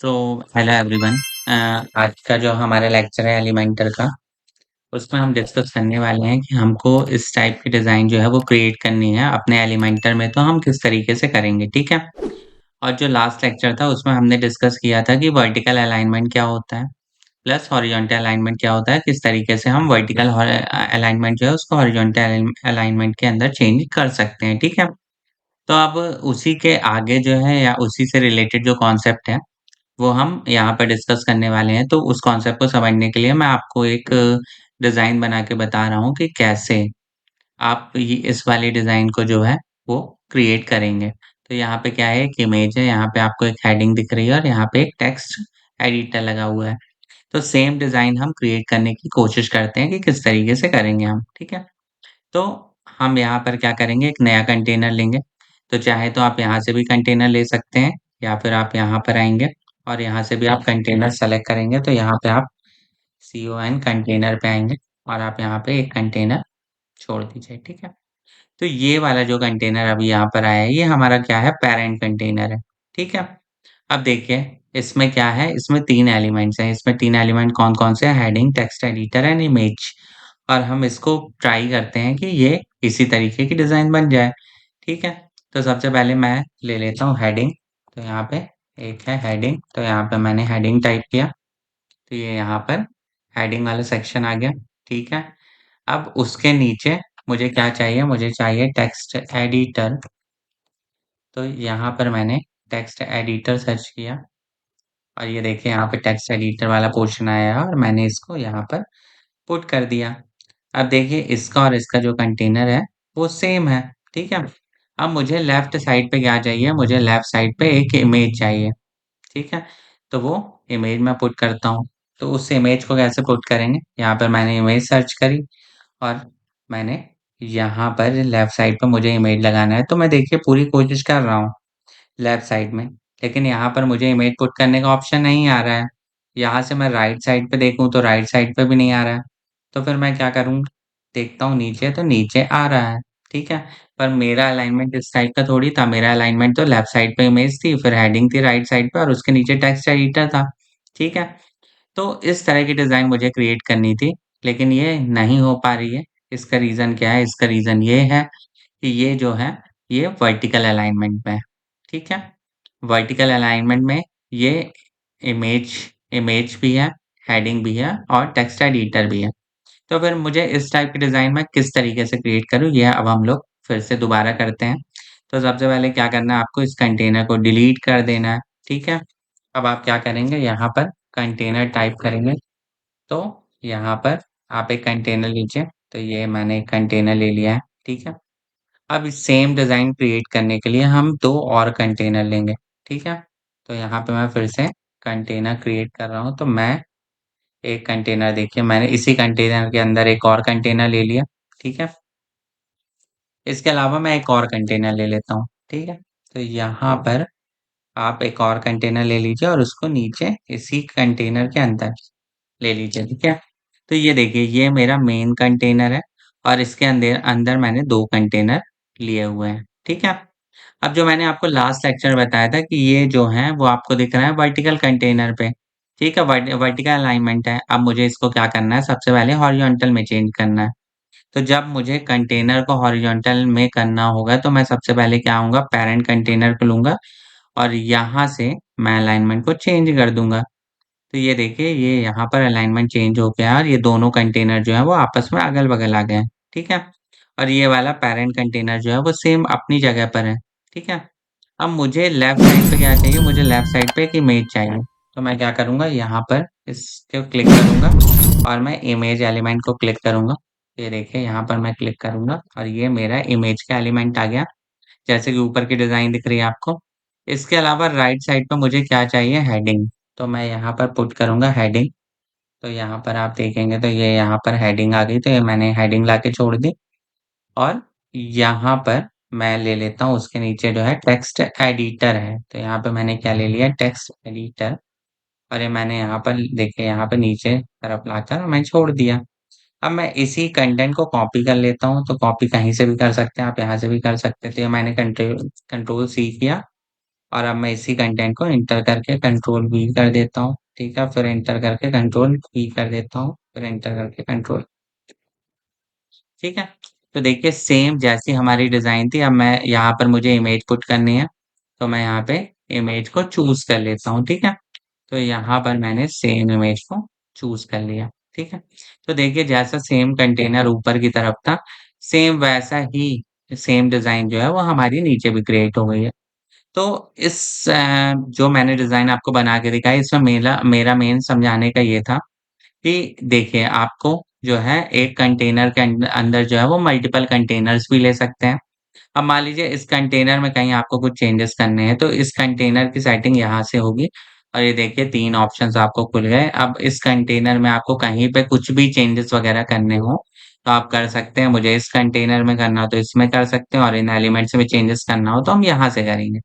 So hello everyone. आज का जो हमारा लेक्चर है एलिमेंटर का, उसमें हम डिस्कस करने वाले हैं कि हमको इस टाइप की डिज़ाइन जो है वो क्रिएट करनी है अपने एलिमेंटर में, तो हम किस तरीके से करेंगे, ठीक है? और जो लास्ट लेक्चर था उसमें हमने डिस्कस किया था कि वर्टिकल अलाइनमेंट क्या होता है, प्लस हॉरिजॉन्टल अलाइनमेंट क्या होता है, किस तरीके से हम वर्टिकल अलाइनमेंट जो है उसको हॉरिजॉन्टल अलाइनमेंट के अंदर चेंज कर सकते हैं, ठीक है? तो अब उसी के आगे जो है या उसी से रिलेटेड जो कॉन्सेप्ट है वो हम यहाँ पर डिस्कस करने वाले हैं। तो उस कॉन्सेप्ट को समझने के लिए मैं आपको एक डिज़ाइन बना के बता रहा हूँ कि कैसे आप ये इस वाले डिज़ाइन को जो है वो क्रिएट करेंगे। तो यहाँ पे क्या है, एक इमेज है, यहाँ पे आपको एक हेडिंग दिख रही है और यहाँ पे एक टेक्स्ट एडिटर लगा हुआ है। तो सेम डिज़ाइन हम क्रिएट करने की कोशिश करते हैं कि किस तरीके से करेंगे हम, ठीक है? तो हम यहाँ पर क्या करेंगे, एक नया कंटेनर लेंगे। तो चाहे तो आप यहाँ से भी कंटेनर ले सकते हैं या फिर आप यहाँ पर आएँगे और यहाँ से भी आप कंटेनर सेलेक्ट करेंगे। तो यहाँ पे आप CON कंटेनर पे आएँगे और आप यहाँ पे एक कंटेनर छोड़ दीजिए, ठीक है? तो ये वाला जो कंटेनर अभी यहाँ पर आया है, ये हमारा क्या है, पैरेंट कंटेनर है, ठीक है? अब देखिए, इसमें क्या है, इसमें 3 एलिमेंट्स हैं। इसमें 3 एलिमेंट कौन-कौन से हैं? Heading, text editor and image. और हम इसको ट्राई करते हैं कि ये इसी तरीके की डिज़ाइन बन जाए, ठीक है? तो सबसे पहले मैं ले लेता हूँ हेडिंग। तो यहाँ पे एक है हेडिंग, तो यहाँ पे मैंने हेडिंग टाइप किया, तो ये यहाँ पर हेडिंग वाला सेक्शन आ गया, ठीक है? अब उसके नीचे मुझे क्या चाहिए? मुझे चाहिए टेक्स्ट एडिटर। तो यहाँ पर मैंने टेक्स्ट एडिटर सर्च किया और ये देखिए यहाँ पे टेक्स्ट एडिटर वाला पोर्शन आया है और मैंने इसको यहाँ पर पुट कर दिया। अब देखिए इसका और इसका जो कंटेनर है वो सेम है, ठीक है? अब मुझे लेफ्ट साइड पे क्या चाहिए? मुझे लेफ्ट साइड पे एक इमेज चाहिए, ठीक है? तो वो इमेज मैं पुट करता हूँ। तो उस इमेज को कैसे पुट करेंगे? यहाँ पर मैंने इमेज सर्च करी और मैंने यहाँ पर लेफ्ट साइड पे मुझे इमेज लगाना है, तो मैं देखिए पूरी कोशिश कर रहा हूँ लेफ्ट साइड में, लेकिन यहाँ पर मुझे इमेज पुट करने का ऑप्शन नहीं आ रहा है। यहाँ से मैं राइट साइड पे देखूँ तो राइट साइड पे भी नहीं आ रहा है। तो फिर मैं क्या करूँ? देखता हूँ नीचे, तो नीचे आ रहा है, ठीक है? पर मेरा अलाइनमेंट इस टाइप का थोड़ी था, मेरा अलाइनमेंट तो लेफ्ट साइड पे इमेज थी, फिर हेडिंग थी राइट साइड पे और उसके नीचे टेक्स्ट एडिटर था, ठीक है? तो इस तरह की डिज़ाइन मुझे क्रिएट करनी थी, लेकिन ये नहीं हो पा रही है। इसका रीज़न क्या है? इसका रीज़न ये है कि ये जो है, ये वर्टिकल अलाइनमेंट में है, ठीक है? वर्टिकल अलाइनमेंट में ये इमेज इमेज भी है, हेडिंग भी है और टेक्स्ट एडिटर भी है। तो फिर मुझे इस टाइप की डिज़ाइन मैं किस तरीके से क्रिएट करूँ, ये अब हम लोग फिर से दोबारा करते हैं। तो सबसे पहले क्या करना है आपको, इस कंटेनर को डिलीट कर देना है, ठीक है? अब आप क्या करेंगे, यहाँ पर कंटेनर टाइप करेंगे, तो यहाँ पर आप एक कंटेनर लीजिए, तो ये मैंने एक कंटेनर ले लिया है, ठीक है? अब इस सेम डिज़ाइन क्रिएट करने के लिए हम 2 और कंटेनर लेंगे, ठीक है? तो यहाँ पे मैं फिर से कंटेनर क्रिएट कर रहा हूँ, तो मैं एक कंटेनर देखिए मैंने इसी कंटेनर के अंदर एक और कंटेनर ले लिया, ठीक है? इसके अलावा मैं एक और कंटेनर ले लेता हूँ, ठीक है? तो यहाँ पर आप एक और कंटेनर ले लीजिए और उसको नीचे इसी कंटेनर के अंदर ले लीजिए, ठीक है? तो ये देखिए ये मेरा मेन कंटेनर है और इसके अंदर अंदर मैंने 2 कंटेनर लिए हुए हैं, ठीक है? अब जो मैंने आपको लास्ट लेक्चर में बताया था कि ये जो है वो आपको दिख रहा है वर्टिकल कंटेनर पे, ठीक है? वर्टिकल अलाइनमेंट है। अब मुझे इसको क्या करना है, सबसे पहले हॉरिज़ॉन्टल में चेंज करना है। तो जब मुझे कंटेनर को हॉरिज़ॉन्टल में करना होगा तो मैं सबसे पहले क्या आऊँगा, पैरेंट कंटेनर को लूँगा और यहाँ से मैं अलाइनमेंट को चेंज कर दूँगा। तो ये देखिए ये यहाँ पर अलाइनमेंट चेंज हो गया और ये दोनों कंटेनर जो हैं वो आपस में अगल-बगल आ गए हैं, ठीक है? और ये वाला पैरेंट कंटेनर जो है वो सेम अपनी जगह पर है, ठीक है? अब मुझे लेफ्ट साइड पे क्या चाहिए? मुझे लेफ्ट साइड पे एक इमेज चाहिए। तो मैं क्या करूँगा, यहाँ पर इसको क्लिक करूँगा और मैं इमेज एलिमेंट को क्लिक करूँगा। ये देखिए यहाँ पर मैं क्लिक करूँगा और ये मेरा इमेज का एलिमेंट आ गया, जैसे कि ऊपर की डिज़ाइन दिख रही है आपको। इसके अलावा राइट साइड पे मुझे क्या चाहिए, हेडिंग। तो मैं यहाँ पर पुट करूँगा हेडिंग। तो यहाँ पर आप देखेंगे तो ये यहाँ पर हेडिंग आ गई, तो ये मैंने हेडिंग लाके छोड़ दी और यहाँ पर मैं ले लेता हूँ उसके नीचे जो है टेक्स्ट एडिटर है। तो यहाँ पे मैंने क्या ले लिया, टेक्स्ट एडिटर और ये मैंने यहाँ पर देखिए यहाँ पे नीचे तरफ लाकर मैं छोड़ दिया। अब मैं इसी कंटेंट को कॉपी कर लेता हूँ, तो कॉपी कहीं से भी कर सकते हैं, आप यहाँ से भी कर सकते थे। मैंने कंट्रोल सी किया और अब मैं इसी कंटेंट को एंटर करके कंट्रोल वी कर देता हूँ, ठीक है? फिर एंटर करके कंट्रोल वी कर देता हूँ, फिर एंटर करके कंट्रोल, ठीक है? तो देखिए सेम जैसी हमारी डिज़ाइन थी, अब मैं यहाँ पर मुझे इमेज पुट करनी है, तो मैं यहाँ पे इमेज को चूज़ कर लेता हूँ, ठीक है? तो यहाँ पर मैंने सेम इमेज को चूज़ कर लिया, ठीक है? तो देखिए जैसा सेम कंटेनर ऊपर की तरफ था, सेम वैसा ही सेम डिज़ाइन जो है वो हमारी नीचे भी क्रिएट हो गई है। तो इस जो मैंने डिज़ाइन आपको बना के दिखाई इसमें मेरा मेरा मेन समझाने का ये था कि देखिए आपको जो है एक कंटेनर के अंदर जो है वो मल्टीपल कंटेनर्स भी ले सकते हैं। अब मान लीजिए इस कंटेनर में कहीं आपको कुछ चेंजेस करने हैं, तो इस कंटेनर की सेटिंग यहाँ से होगी और ये देखिए 3 ऑप्शंस आपको खुल गए। अब इस कंटेनर में आपको कहीं पे कुछ भी चेंजेस वगैरह करने हो, तो आप कर सकते हैं। मुझे इस कंटेनर में करना हो तो इसमें कर सकते हैं और इन एलिमेंट्स में चेंजेस करना हो तो हम यहाँ से करेंगे।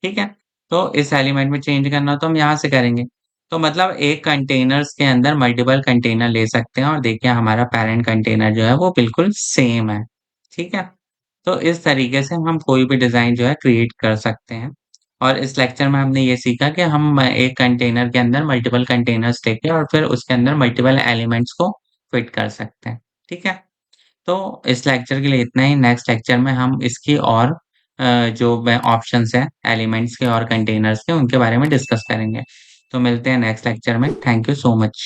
ठीक है? तो इस एलिमेंट में चेंज करना हो तो हम यहाँ से करेंगे। तो मतलब एक कंटेनर्स के अंदर मल्टीपल कंटेनर ले सकते हैं और देखिए हमारा पैरेंट कंटेनर जो है वो बिल्कुल सेम है। ठीक है? तो इस तरीके से हम कोई भी डिज़ाइन जो है क्रिएट कर सकते हैं। और इस लेक्चर में हमने ये सीखा कि हम एक कंटेनर के अंदर मल्टीपल कंटेनर्स लेके और फिर उसके अंदर मल्टीपल एलिमेंट्स को फिट कर सकते हैं। ठीक है? तो इस लेक्चर के लिए इतना ही, नेक्स्ट लेक्चर में हम इसकी और जो व ऑप्शंस हैं एलिमेंट्स के और कंटेनर्स के उनके बारे में डिस्कस करेंगे। तो मिलते हैं नेक्स्ट लेक्चर में। Thank you so much.